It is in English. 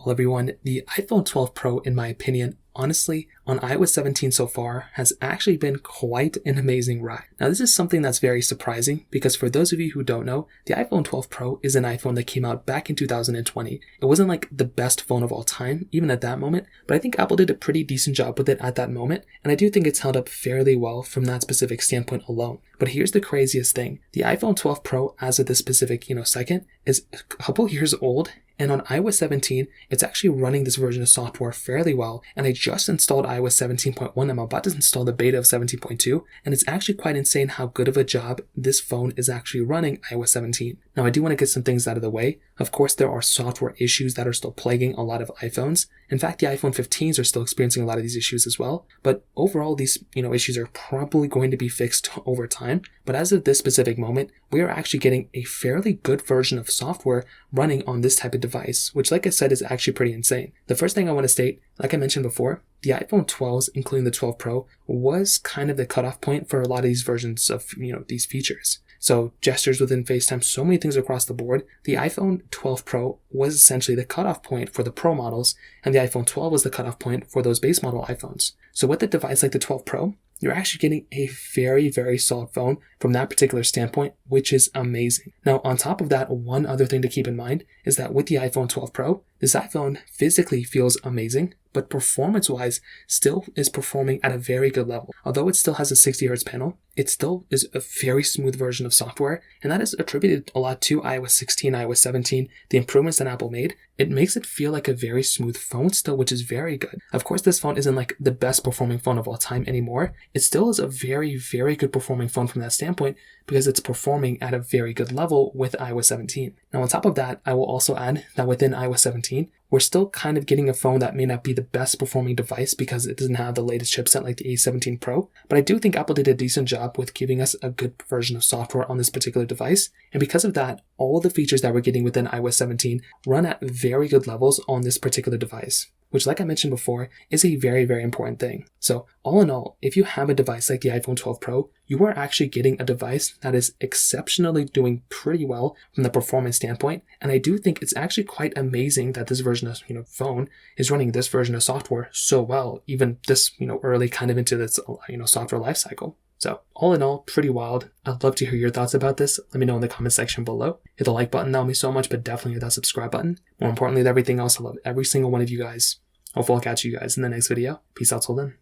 Well, everyone, the iPhone 12 Pro, in my opinion, honestly, on iOS 17 so far, has actually been quite an amazing ride. Now, this is something that's very surprising because for those of you who don't know, the iPhone 12 Pro is an iPhone that came out back in 2020. It wasn't like the best phone of all time, even at that moment, but I think Apple did a pretty decent job with it at that moment, and I do think it's held up fairly well from that specific standpoint alone. But here's the craziest thing. The iPhone 12 Pro, as of this specific, second, is a couple years old, and on iOS 17, it's actually running this version of software fairly well, and I just installed iOS 17.1. I'm about to install the beta of 17.2, and it's actually quite insane how good of a job this phone is actually running iOS 17. Now, I do want to get some things out of the way. Of course, there are software issues that are still plaguing a lot of iPhones. In fact, the iPhone 15s are still experiencing a lot of these issues as well, but overall, these issues are probably going to be fixed over time. But as of this specific moment, we are actually getting a fairly good version of software running on this type of device, which, like I said, is actually pretty insane. The first thing I want to state, like I mentioned before, the iPhone 12s, including the 12 Pro, was kind of the cutoff point for a lot of these versions of, these features. So gestures within FaceTime, so many things across the board. The iPhone 12 Pro was essentially the cutoff point for the Pro models, and the iPhone 12 was the cutoff point for those base model iPhones. So with a device like the 12 Pro, you're actually getting a very, very solid phone from that particular standpoint, which is amazing. Now, on top of that, one other thing to keep in mind is that with the iPhone 12 Pro, this iPhone physically feels amazing, but performance-wise still is performing at a very good level. Although it still has a 60Hz panel, it still is a very smooth version of software, and that is attributed a lot to iOS 16, iOS 17, the improvements that Apple made. It makes it feel like a very smooth phone still, which is very good. Of course, this phone isn't like the best performing phone of all time anymore. It still is a very, very good performing phone from that standpoint because it's performing at a very good level with iOS 17. Now, on top of that, I will also add that within iOS 17, we're still kind of getting a phone that may not be the best performing device because it doesn't have the latest chipset like the A17 Pro, but I do think Apple did a decent job with giving us a good version of software on this particular device, and because of that, all the features that we're getting within iOS 17 run at very good levels on this particular device, which, like I mentioned before, is a very, very important thing. So all in all, if you have a device like the iPhone 12 Pro, you are actually getting a device that is exceptionally doing pretty well from the performance standpoint. And I do think it's actually quite amazing that this version of phone is running this version of software so well, even this early kind of into this software lifecycle. So all in all, pretty wild. I'd love to hear your thoughts about this. Let me know in the comment section below. Hit the like button, that would mean so much, but definitely hit that subscribe button. More importantly than everything else, I love every single one of you guys. Hopefully I'll catch you guys in the next video. Peace out till then.